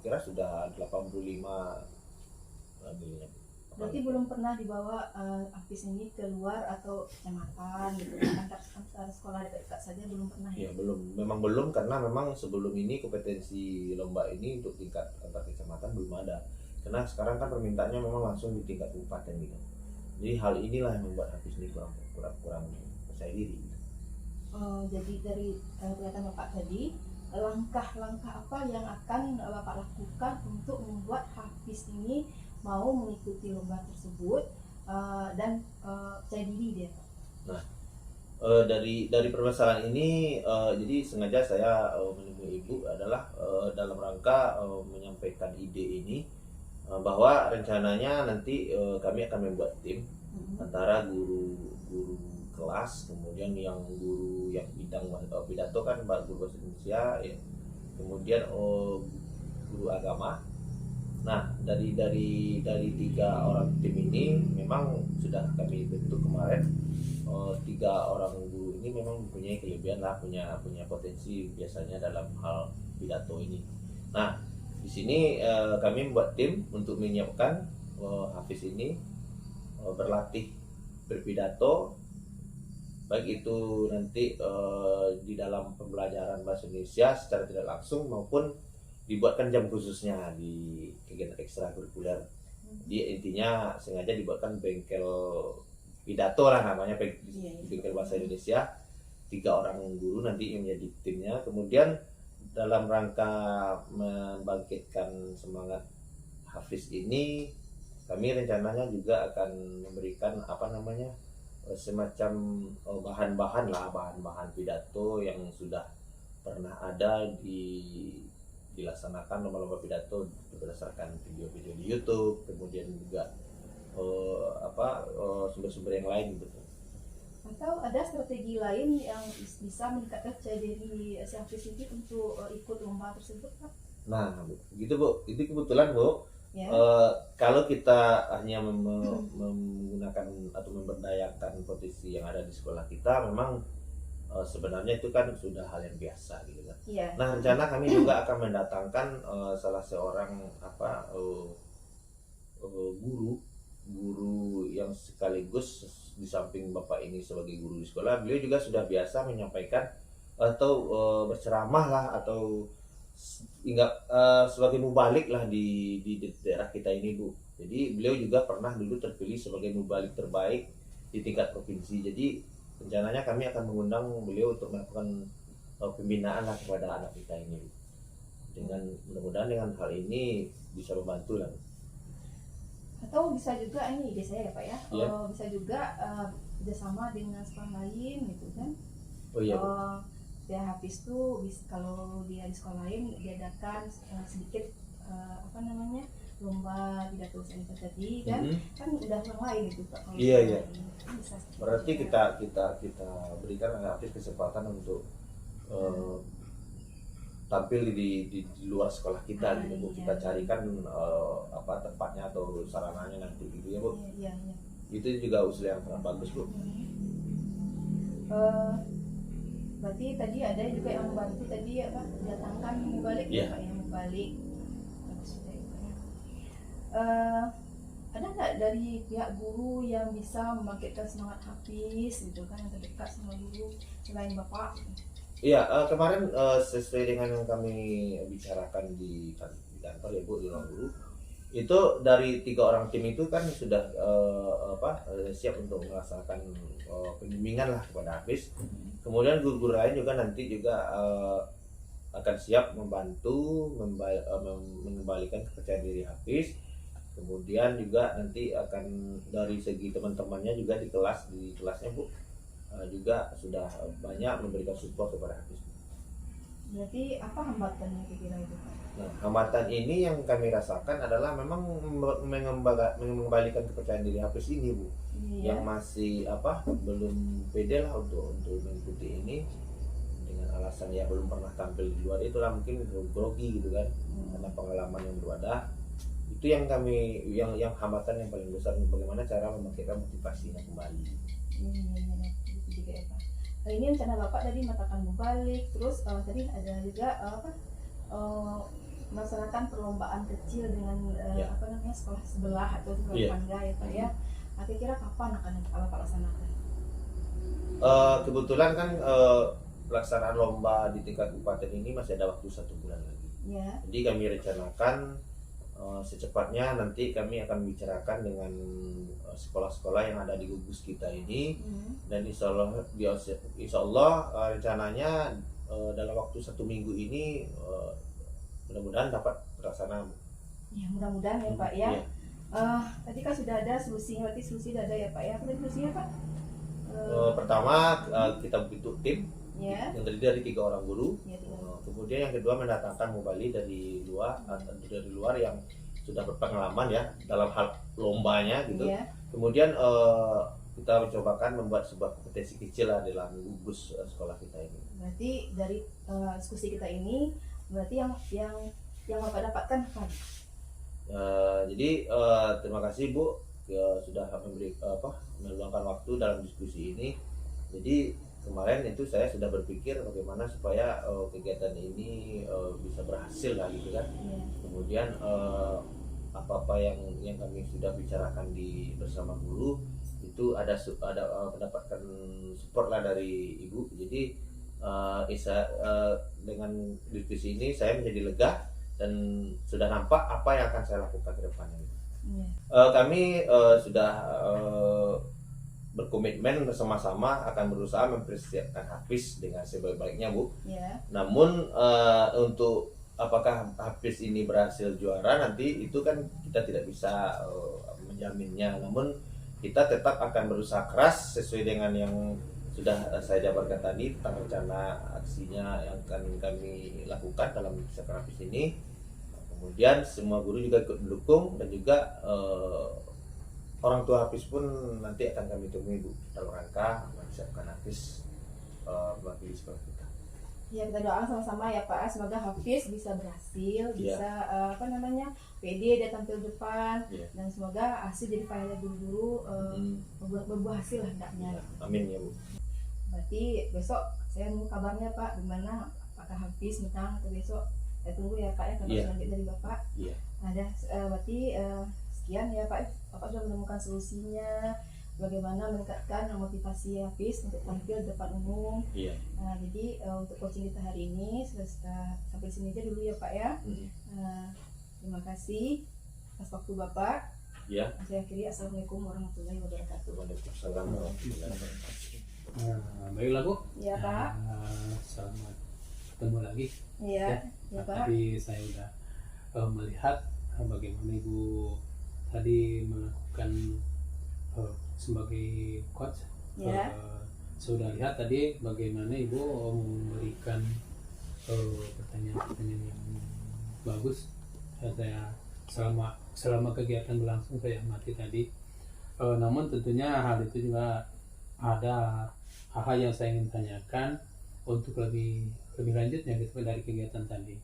kira sudah 85 nilainya. Berarti belum pernah dibawa Hafiz ini keluar atau kecamatan gitu, antar sekolah dekat-dekat saja belum pernah Ya ya? memang belum karena memang sebelum ini kompetensi lomba ini untuk tingkat antar kecamatan belum ada. Karena sekarang kan permintaannya memang langsung di tingkat kabupaten gitu. Jadi hal inilah yang membuat Hafiz ini kurang percaya diri. Gitu. Jadi dari kelihatan Bapak tadi, langkah-langkah apa yang akan Bapak lakukan untuk membuat Hafiz ini mau mengikuti lomba tersebut dan percaya diri dia? Nah, dari permasalahan ini jadi sengaja saya menemui ibu adalah dalam rangka menyampaikan ide ini bahwa rencananya nanti kami akan membuat tim antara guru kelas, kemudian yang guru yang bidang pidato kan guru bahasa Indonesia ya, kemudian guru agama. Nah, dari 3 orang tim ini memang sudah kami bentuk kemarin. 3 orang guru ini memang mempunyai kelebihan lah, punya potensi biasanya dalam hal pidato ini. Nah, di sini kami membuat tim untuk menyiapkan Hafiz ini berlatih berpidato, baik itu nanti di dalam pembelajaran bahasa Indonesia secara tidak langsung maupun dibuatkan jam khususnya di kegiatan ekstrakurikuler. Dia intinya sengaja dibuatkan bengkel pidato lah namanya, bengkel bahasa Indonesia. 3 orang guru nanti yang menjadi timnya. Kemudian dalam rangka membangkitkan semangat Hafiz ini, kami rencananya juga akan memberikan semacam bahan-bahan pidato yang sudah pernah ada dilaksanakan lomba-lomba pidato berdasarkan video-video di YouTube, kemudian juga sumber-sumber yang lain gitu. Atau ada strategi lain yang bisa meningkatkan percaya diri si Hafiz ini untuk ikut lomba tersebut, Pak? Nah, gitu Bu. Itu kebetulan Bu. Ya. Kalau kita hanya menggunakan atau memberdayakan potensi yang ada di sekolah kita, memang sebenarnya itu kan sudah hal yang biasa gitu kan. Iya. Nah, rencana kami juga akan mendatangkan salah seorang guru yang sekaligus di samping Bapak ini sebagai guru di sekolah, beliau juga sudah biasa menyampaikan atau berceramah lah atau sebagai mubalik lah di daerah kita ini Bu. Jadi beliau juga pernah dulu terpilih sebagai mubalik terbaik di tingkat provinsi. Jadi rencananya kami akan mengundang beliau untuk melakukan pembinaan lah kepada anak kita ini. Dengan mudah-mudahan dengan hal ini bisa membantu lah. Atau bisa juga ini ide saya ya Pak ya, Iya. bisa juga kerjasama dengan sekolah lain gitu kan. Oh iya Bu. Ya Hafiz tuh kalau dia di sekolah lain diadakan sedikit lomba pidato saya tadi kan, kan udah yang lain gitu Pak. Kalau Iya, iya. bisa Berarti kita berikan Hafiz kesempatan untuk tampil di luar sekolah kita gitu Bu. Iya. Kita carikan tempatnya atau sarananya nanti gitu ya Bu. Iya. Itu juga usul yang sangat bagus Bu. Berarti tadi ada juga yang membantu tadi ya Pak, datangkan mubalik ya Pak, yang mubalik. Bagus ya Pak ya. Ada nggak dari pihak guru yang bisa membangkitkan semangat Hafiz gitu kan, yang terdekat sama guru selain Bapak? Iya, kemarin sesuai dengan yang kami bicarakan di kantor ya Bu, di ruang guru, itu dari 3 orang tim itu kan sudah siap untuk melaksanakan pembimbingan lah kepada Hafiz. Kemudian guru-guru lain juga nanti juga akan siap membantu mengembalikan kepercayaan diri Hafiz. Kemudian juga nanti akan dari segi teman-temannya juga di kelasnya Bu, juga sudah banyak memberikan support kepada Hafiz. Berarti apa hambatannya kira-kira itu Pak? Nah, hambatan ini yang kami rasakan adalah memang mengembalikan kepercayaan diri Hafiz ini Bu, Iya. yang masih belum pede lah untuk mengikuti ini dengan alasan ya belum pernah tampil di luar, itulah mungkin grogi gitu kan, karena pengalaman yang belum ada. Itu yang hambatan yang paling besar, bagaimana cara membangkitkan motivasinya kembali. Iya, itu juga ya Pak. Ini rencana Bapak tadi mengatakan mubalik, terus tadi ada juga melaksanakan perlombaan kecil dengan Ya. apa namanya sekolah sebelah atau sekolah Iya. tetangga ya Pak ya. Nah, kira-kira kapan akan Bapak laksanakan? Kebetulan kan pelaksanaan lomba di tingkat kabupaten ini masih ada waktu 1 bulan lagi. Ya. Jadi kami rencanakan secepatnya nanti kami akan bicarakan dengan sekolah-sekolah yang ada di gugus kita ini, dan insya Allah rencananya dalam waktu 1 minggu ini mudah-mudahan dapat terlaksana. Ya, mudah-mudahan ya Pak ya. Iya. Tadi kan sudah ada solusinya, berarti solusi sudah ada ya Pak ya. Apa tadi solusinya Pak? Pertama kita bentuk tim Ya. yang terdiri dari 3 orang guru. Ya, tinggal. Kemudian yang kedua mendatangkan mubali dari luar yang sudah berpengalaman ya dalam hal lombanya gitu. Ya. Kemudian kita mencobakan membuat sebuah kompetisi kecil lah dalam gugus sekolah kita ini. Berarti dari diskusi kita ini berarti yang Bapak dapatkan apa? Jadi terima kasih Bu sudah meluangkan waktu dalam diskusi ini. Jadi kemarin itu saya sudah berpikir bagaimana supaya kegiatan ini bisa berhasil lah gitu kan. Ya. Kemudian apa-apa yang kami sudah bicarakan bersama guru itu ada mendapatkan support lah dari ibu. Jadi dengan diskusi ini saya menjadi lega dan sudah nampak apa yang akan saya lakukan ke depannya. Ya. Kami sudah berkomitmen bersama-sama akan berusaha mempersiapkan Hafiz dengan sebaik-baiknya Bu. Ya. Namun untuk apakah Hafiz ini berhasil juara nanti itu kan kita tidak bisa menjaminnya. Namun kita tetap akan berusaha keras sesuai dengan yang sudah saya jabarkan tadi tentang rencana aksinya yang akan kami lakukan dalam persiapan Hafiz ini. Kemudian semua guru juga ikut mendukung dan juga orang tua Hafiz pun nanti akan kami temui Bu dalam rangka mempersiapkan Hafiz mewakili sekolah kita. Ya, kita doakan sama-sama ya Pak, semoga Hafiz bisa berhasil, bisa pede dia tampil depan, Iya. dan semoga hasil jadi panggilnya guru-guru berbuah hasil lah hendaknya. Amin ya Bu. Berarti besok saya nunggu kabarnya Pak, gimana apakah Hafiz menang atau besok saya tunggu ya Pak ya kabar Iya. selanjutnya dari Bapak. Iya. Ada berarti sekian ya Pak, Bapak sudah menemukan solusinya bagaimana meningkatkan motivasi Hafiz untuk tampil di depan umum. Iya. Nah, jadi untuk coaching kita hari ini sudah sampai sini aja dulu ya Pak ya. Terima kasih atas waktu Bapak. Ya. Saya akhiri, assalamualaikum warahmatullahi wabarakatuh. Waalaikumsalam warahmatullahi wabarakatuh. Baiklah Bu. Ya Pak. Selamat ketemu lagi. Iya. Ya Pak. Tadi saya sudah melihat bagaimana Ibu tadi melakukan sebagai coach. Ya. Sudah lihat tadi bagaimana Ibu memberikan pertanyaan-pertanyaan yang bagus. Saya selama kegiatan berlangsung saya amati tadi. Namun tentunya hal itu juga ada hal-hal yang saya ingin tanyakan untuk lebih lanjutnya gitu dari kegiatan tadi.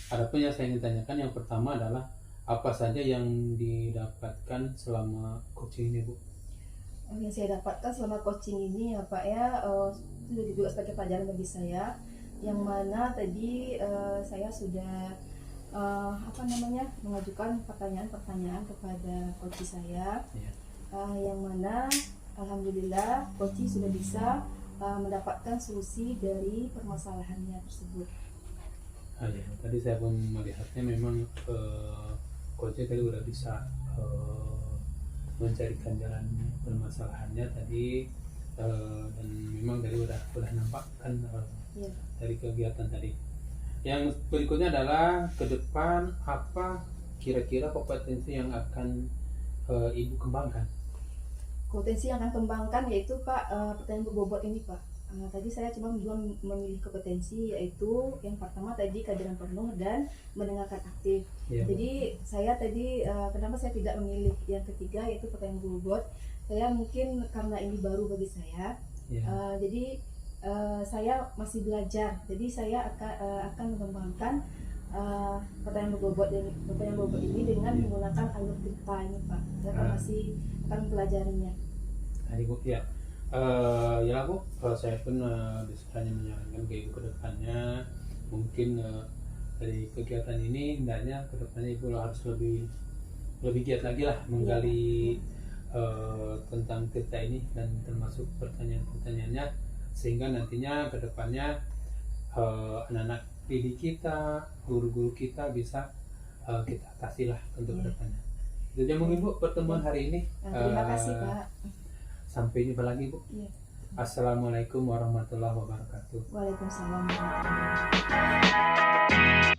Adapun yang saya ingin tanyakan yang pertama adalah apa saja yang didapatkan selama coaching ini Bu? Yang saya dapatkan selama coaching ini ya Pak ya, itu juga sebagai pelajaran bagi saya, yang mana tadi saya sudah mengajukan pertanyaan-pertanyaan kepada coach saya, yang mana alhamdulillah coach sudah bisa mendapatkan solusi dari permasalahannya tersebut. Ya, tadi saya pun melihatnya memang coach tadi sudah bisa mencarikan jalan permasalahannya tadi, dan memang dari udah nampakkan dari kegiatan tadi. Yang berikutnya adalah ke depan apa kira-kira kompetensi yang akan Ibu kembangkan? Kompetensi yang akan kembangkan yaitu Pak, pertanyaan berbobot ini Pak. Tadi saya cuma belum memilih kompetensi, yaitu yang pertama tadi kehadiran penuh dan mendengarkan aktif. Ya, jadi saya tadi kenapa saya tidak memilih yang ketiga yaitu pertanyaan berbobot? Saya mungkin karena ini baru bagi saya, jadi saya masih belajar. Jadi saya akan mengembangkan pertanyaan berbobot ini dengan menggunakan alur cerita ini Pak. Saya masih akan mempelajarinya. Tadi Bu ya. Ya Bu, saya pun hanya menyarankan ke Ibu ke depannya mungkin dari kegiatan ini hendaknya kedepannya Ibu harus lebih giat lagi lah menggali tentang Tirta ini dan termasuk pertanyaan-pertanyaannya, sehingga nantinya kedepannya anak-anak didik kita, guru-guru kita bisa kita atasi lah untuk kedepannya. Itu aja mungkin Bu pertemuan hari ini. Terima kasih Pak. Sampai jumpa lagi Bu. Iya. Assalamualaikum warahmatullahi wabarakatuh. Waalaikumsalam warahmatullahi wabarakatuh.